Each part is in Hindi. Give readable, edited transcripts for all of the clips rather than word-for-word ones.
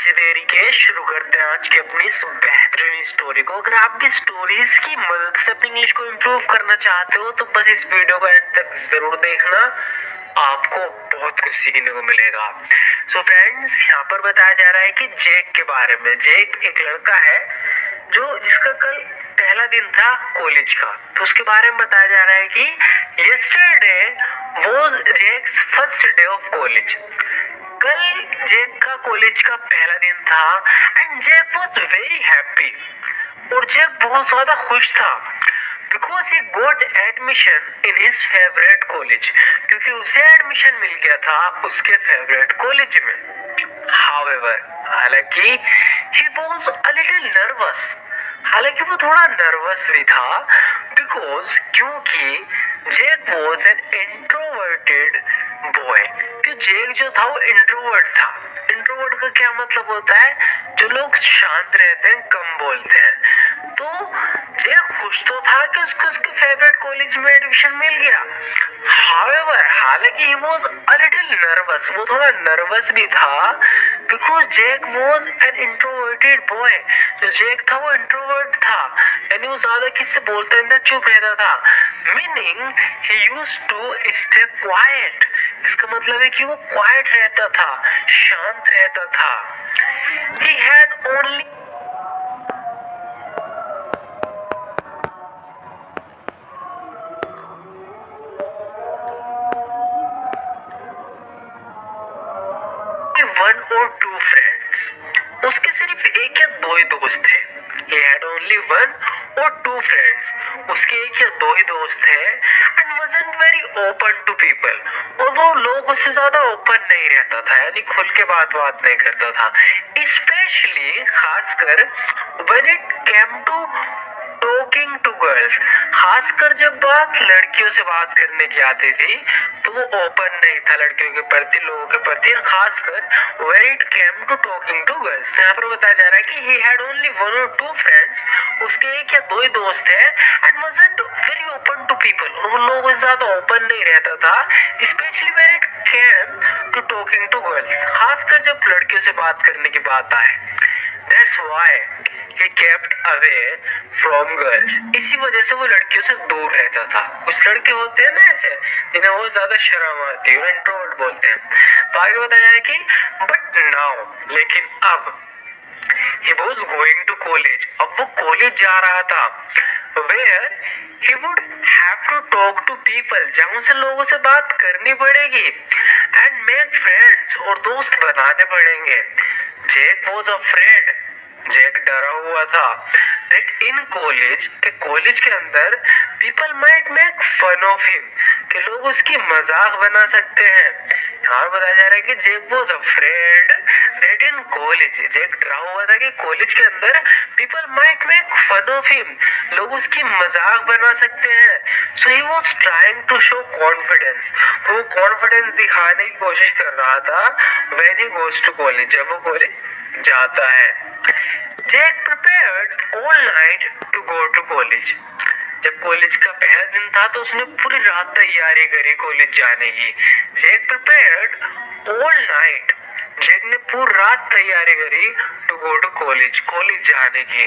किसी देरी के शुरू करते हैं आज की अपनी इस बेहतरीन स्टोरी को। अगर आप भी स्टोरीज की मदद से अपनी इंग्लिश को इम्प्रूव करना चाहते हो तो बस इस वीडियो को एंड तक जरूर देखना, आपको बहुत कुछ सीखने को मिलेगा। सो फ्रेंड्स, यहाँ पर बताया जा रहा है कि जेक के बारे में। जेक एक लड़का है जिसका कल पहला दिन था कॉलेज का। तो उसके बारे में बताया जा रहा है कि yesterday was Jake's first day of college. कल जेक का कॉलेज का पहला दिन था and Jake was very happy. और जेक बहुत ज्यादा खुश था because he got admission in his favourite college, क्योंकि उसे एडमिशन मिल गया था उसके फेवरेट कॉलेज में। हाउएवर, हालांकि he was a little nervous. हालांकि वो थोड़ा नर्वस भी था बिकॉज क्योंकि जेक वाज एन इंट्रोवर्टेड बॉय। कि जेक जो था वो इंट्रोवर्ट था। इंट्रोवर्ट का क्या मतलब होता है? जो लोग शांत रहते हैं, कम बोलते हैं। तो जेक खुश तो था कि उसको उसके फेवरेट कॉलेज में एडमिशन मिल गया। हाउएवर, हालांकि he was a little nervous, वो थोड़ा नर्वस भी था because Jake was an introverted boy. जो जेक था वो इंट्रोवर्ट था, यानी वो ज्यादा किसी से बोलता नहीं था, चुप रहता था। Meaning he used to stay quiet. इसका मतलब है कि वो क्वाइट रहता था, शांत रहता था। ही हैड ओनली वन और टू फ्रेंड्स। उसके सिर्फ एक या दो ही दोस्त थे। He had only one or two friends. उसके एक या दो ही दोस्त थे and wasn't very open to people. और वो लोगों से ज्यादा ओपन नहीं रहता था, यानी खुल के बात नहीं करता था। Especially खासकर when it came to talking to girls. खासकर जब बात लड़कियों से बात करने की आती थी तो वो ओपन नहीं था लड़कियों के प्रति, लोगों के प्रति, खासकर when it came to talking to girls। तो यहाँ पर बताया जा रहा है कि he had only one or two friends। उसके एक या दो ही दोस्त है and wasn't very open to people। और वो लोगों से ज्यादा ओपन नहीं रहता था, especially when it came to talking to girls। खासकर जब लड़कियों से बात करने की बात आए। That's why he kept away from girls। इसी वजह से वो लड़कियों से दूर रहता था। कुछ लड़के होते हैं ना ऐसे जिन्हें बहुत ज्यादा शर्म आती है, इंट्रोवर्ट बोलते हैं। तो आगे बताया है कि बट नाउ, लेकिन अब he was going to college। अब वो कॉलेज जा रहा था where he would have to talk to people। जहाँ उसे लोगों से बात करनी पड़ेगी and make friends, और दोस्त बनाने पड़ेंगे। जेक was afraid। जेक डरा हुआ था that in college, के कॉलेज के अंदर people might make fun of him, कि लोग उसकी मजाक बना सकते हैं। यहाँ बताया जा रहा है कि जेक was afraid that in college, जेक डरा हुआ था कि कॉलेज के अंदर people might make fun of him, लोग उसकी मजाक बना सकते हैं। So he was trying to show confidence। तो वो कॉन्फिडेंस दिखाने की कोशिश कर रहा था when he goes to college, जब वो कॉलेज जाता है। जेक prepared all night to go to college। जब कॉलेज का पहला दिन था तो उसने पूरी रात तैयारी करी कॉलेज जाने की। जेक prepared all night। जेक ने पूरी रात तैयारी करी to go to college, college जाने की।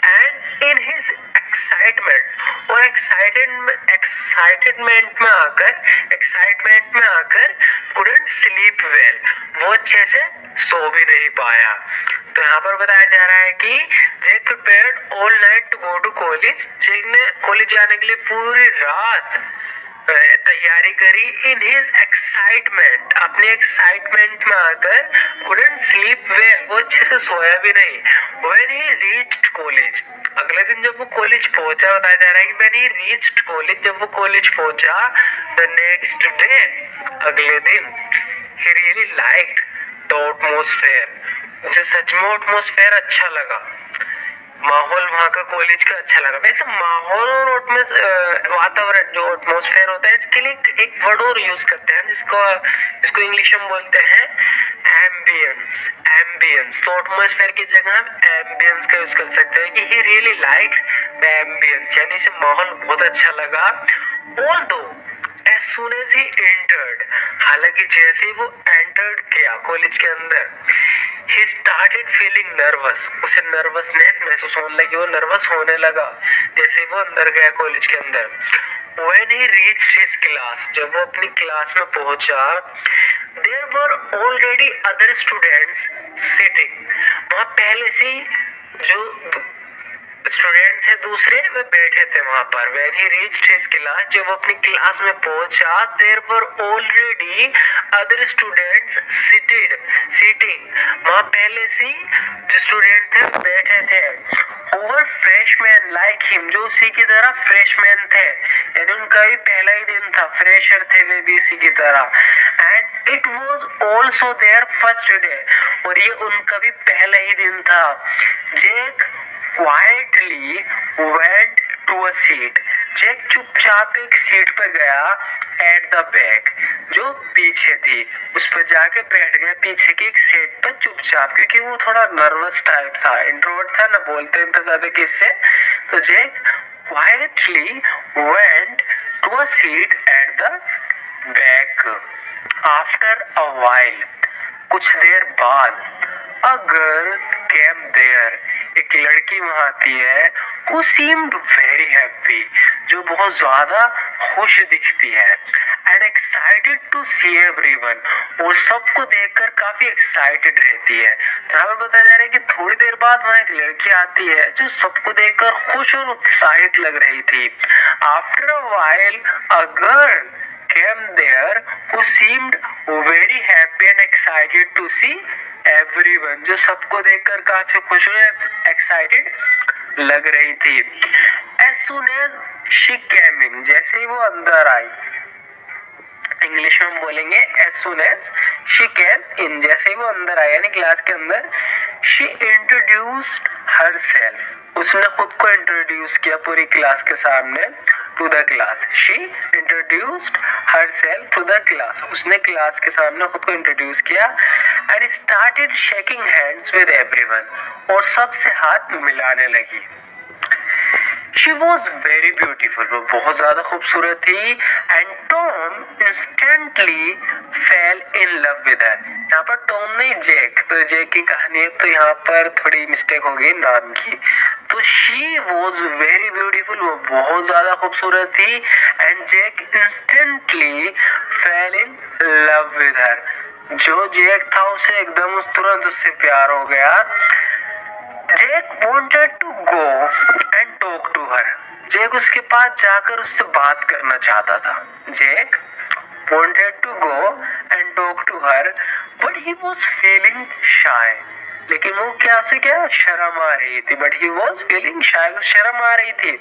and in his excitement, और एक्साइटमेंट में आकर couldn't sleep well। वो अच्छे से सो भी नहीं पाया। तो यहाँ पर बताया जा रहा है कि Jake prepared all night to go to college. Jake ने कॉलेज जाने के लिए पूरी रात तैयारी करी। इन हिज एक्साइटमेंट, अपने एक्साइटमेंट में आकर couldn't sleep well, वो अच्छे से सोया भी नहीं। when he reached college, अगले दिन जब वो कॉलेज पहुंचा, बताया जा रहा है कि when he reached college, जब वो कॉलेज पहुंचा the next day, अगले दिन, he really liked the atmosphere। उसे सच में एटमॉस्फेयर अच्छा लगा, माहौल वहाँ का कॉलेज का अच्छा लगा। वैसे माहौल और वातावरण, जो एटमॉस्फेयर होता है, इसके लिए एक वर्ड और यूज करते हैं जिसको इंग्लिश में बोलते हैं एम्बियंस। एम्बियंस, तो एटमॉस्फेयर की जगह हम एम्बियंस का यूज कर सकते हैं कि he really liked the ambience, यानी इसे माहौल बहुत अच्छा लगा। Although as soon as he entered, हालांकि जैसे ही वो एंटर्ड किया कॉलेज के अंदर, he started feeling nervous. उसे नर्वसनेस महसूस होने लगी, वो नर्वस होने लगा जैसे वो अंदर गया कॉलेज के अंदर. When he reached his class, जब वो अपनी क्लास में पहुंचा, there were already other students sitting. वहाँ पहले से जो स्टूडेंट थे दूसरे वे बैठे थे वहां पर. When he reached his class, जब वो अपनी क्लास में पहुंचा, there were already other students sitting. वहाँ पहले से जो स्टूडेंट थे बैठे थे. Who were freshmen like him, जो उसी की तरह फ्रेशमैन थे, यानी उनका भी पहला ही दिन था, फ्रेशर थे वे भी इसी की तरह. And it was also their first day, और ये उनका भी पहला ही दिन था. Jake quietly went to a seat. Jack चुपचाप एक सीट पे गया at the back, जो पीछे थी, उस पर जाके बैठ गया पीछे की एक सीट पर चुपचाप, क्योंकि वो थोड़ा नर्वस टाइप था, इंट्रोवर्ट था, ना बोलते इतना ज्यादा किससे. तो Jack quietly went to a seat at the back. After a while, कुछ देर बाद, a girl came there, एक लड़की वहां आती है. who seemed very happy, जो बहुत ज्यादा खुश दिखती है. and excited to see everyone, और सबको देखकर काफी एक्साइटेड रहती है. यहाँ पर बताया जा रहा है कि थोड़ी देर बाद वहां एक लड़की आती है जो सबको देखकर खुश और उत्साहित लग रही थी. after a while, a girl came there who seemed very happy and excited to see everyone, जो सबको देखकर काफी खुश और एक्साइटेड लग रही थी. as soon as she came in, जैसे ही वो अंदर आई, इंग्लिश में हम बोलेंगे as soon as she came in, जैसे ही वो अंदर आई यानी क्लास के अंदर. she introduced herself, उसने खुद को इंट्रोड्यूस किया पूरी क्लास के सामने. to the class, she introduced herself to the class, उसने क्लास के सामने खुद को इंट्रोड्यूस किया. and started shaking hands with everyone, और सबसे हाथ मिलाने लगी. She was very beautiful, वो बहुत ज्यादा खूबसूरत थी. and Tom instantly fell in love with her. यहाँ पर टॉम नहीं जैक, तो जैक की कहानी है, तो यहाँ पर थोड़ी मिस्टेक हो गई नाम की. तो she was very beautiful, वो बहुत ज्यादा खूबसूरत थी. and Jack instantly fell in love with her, जो जैक था उसे एकदम तुरंत उससे प्यार हो गया. Jack wanted to go and talk to her. Jack उसके पास जाकर उससे बात करना चाहता था. Jack wanted to go and talk to her, but he was feeling shy. लेकिन वो क्या शर्म आ रही थी. but he was feeling shy, शर्म आ रही थी.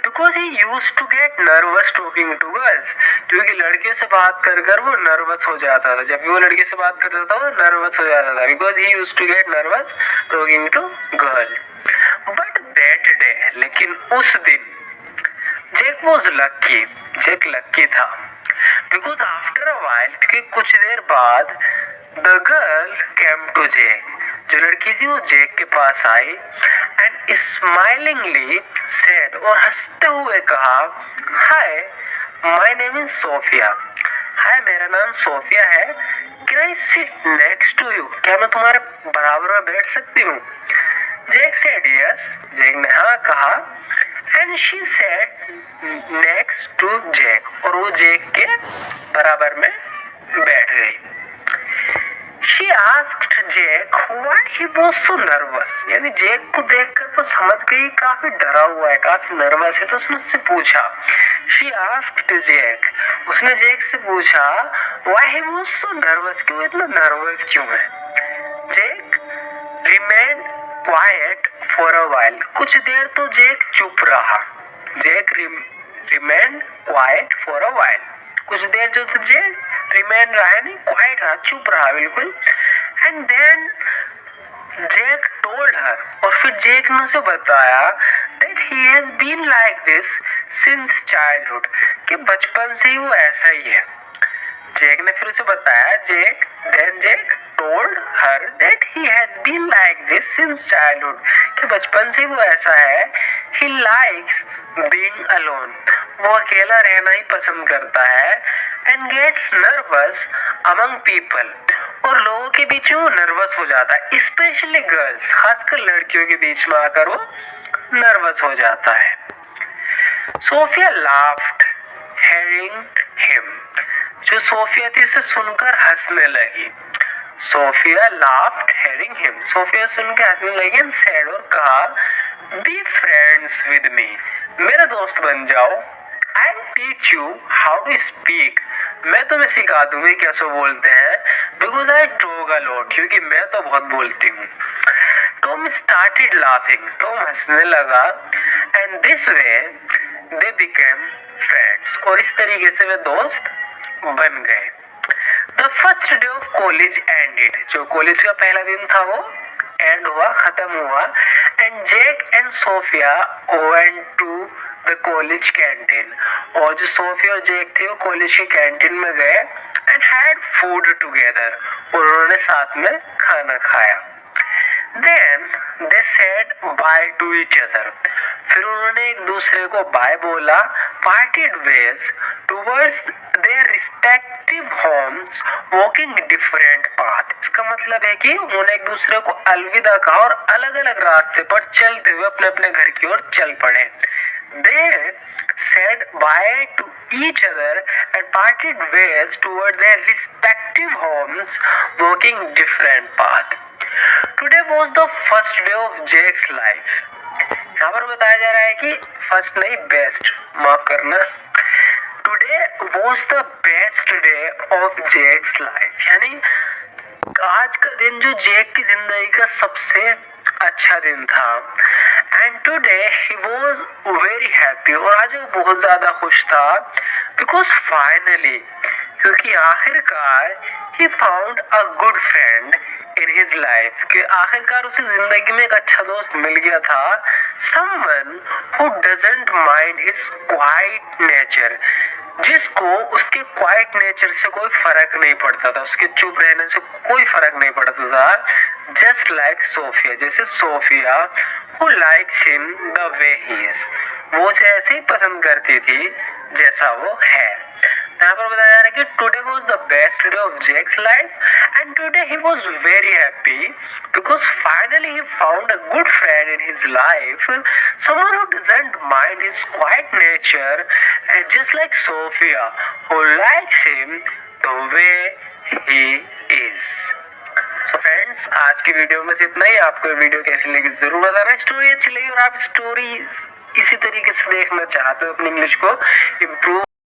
because he used to get nervous talking to girls, क्योंकि लड़कियों से बात कर कर वो नर्वस हो जाता था. जब भी वो लड़की से बात करता था वो नर्वस हो जाता था. because he used to get nervous talking to girls. but that day, लेकिन उस दिन जैक was lucky, जैक लक्की था. because after a while, क्योंकि कुछ देर बाद, the girl came to Jack, जो लड़की थी वो जैक के पास आई. and smilingly said, और हंसते हुए कहा, hi, my name is Sophia. हाय, मेरा नाम सोफिया है. can I sit next to you, क्या मैं तुम्हारे बराबर में बैठ सकती हूँ. जैक said yes, जैक ने हाँ कहा. and she sat next to Jack, और वो जैक के बराबर में बैठ गई. she asked Jack why he was so nervous, यानी जैक को देखकर वो समझ गई काफी डरा हुआ है, काफी नर्वस है, तो उसने उससे पूछा. she asked Jack, उसने जैक से पूछा why he was so nervous, कि वो इतना नर्वस क्यों है. Jack remained quiet for a while, कुछ देर तो जैक चुप रहा. Jack remained quiet for a while, कुछ देर जो तो जैक remain रहा है, नहीं quiet रहा, चुप रहा बिल्कुल. and then Jack told her, और फिर जैक ने उसे बताया that he has been like this since childhood, कि बचपन से ही वो ऐसा ही है. जैक ने फिर उसे बताया, then Jack told her that he has been like this since childhood, कि बचपन से वो ऐसा है. he likes being alone, वो अकेला रहना ही पसंद करता है. and gets nervous among people, और लोगों के बीच में वो नर्वस हो जाता है, स्पेशली गर्ल्स, खासकर लड़कियों के बीच में आकर वो नर्वस हो जाता है। सोफिया लाफ्ड hearing him, जो सोफिया थी उसे सुनकर हंसने लगी। Sophia laughed hearing him, Sophia सुन के हंसने लगी and said, और कहा, बी फ्रेंड्स विद मी, मेरा दोस्त बन जाओ। I teach you how to speak, मैं तुम्हें सिखा दूंगी कैसे बोलते हैं। Because I talk a lot, क्योंकि मैं तो बहुत बोलती हूँ। टॉम स्टार्टेड लाफिंग, टॉम हंसने लगा। And this way they became friends, और इस तरीके से वे दोस्त बन गए। The first day of college ended, जो कॉलेज का पहला दिन था वो एंड हुआ, खत्म हुआ। And Jack and Sophia went to the college canteen, और जो सोफिया और जैक थे वो कॉलेज की कैंटीन में गए एंड हैड फूड टुगेदर, और उन्होंने साथ में खाना खाया। Then they said bye to each other, फिर उन्होंने एक दूसरे को बाय बोला। Parted ways towards their respective homes walking different path, इसका मतलब है कि उन्होंने एक दूसरे को अलविदा कहा और अलग अलग रास्ते पर चलते हुए अपने अपने घर की ओर चल पड़े। दे said bye to each other and parted ways toward their respective homes, walking different paths. Today was the first day of Jake's life. यहाँ पर बताया जा रहा है कि फर्स्ट नहीं बेस्ट, माफ करना। Today was the best day of Jake's life, यानी आज का दिन जो जेक की जिंदगी का सबसे अच्छा दिन था। And today he was very happy, और आज वो बहुत ज्यादा खुश था। बिकॉज फाइनली, क्योंकि आखिरकार ही found a good friend in his life, कि आखिरकार उसे जिंदगी में एक अच्छा दोस्त मिल गया था। Someone who doesn't mind his quiet nature, जिसको उसके क्वाइट नेचर से कोई फर्क नहीं पड़ता था, उसके चुप रहने से कोई फर्क नहीं पड़ता था। जस्ट लाइक सोफिया, जैसे Sophia who likes him the way he is, वो उसे ऐसे ही पसंद करती थी जैसा वो है। यहाँ पर बताया जा रहा है कि today was the best day of Jack's life and today he was very happy because finally he found a good friend in his life, someone who doesn't mind his quiet nature and just like Sophia who likes him the way he is. So friends, आज की वीडियो में सिर्फ इतना ही। आपको ये वीडियो कैसी लगी जरूर बताना। स्टोरी अच्छी लगी और आप स्टोरी इसी तरीके से देखना चाहते हो, अपनी इंग्लिश को इम्प्रूव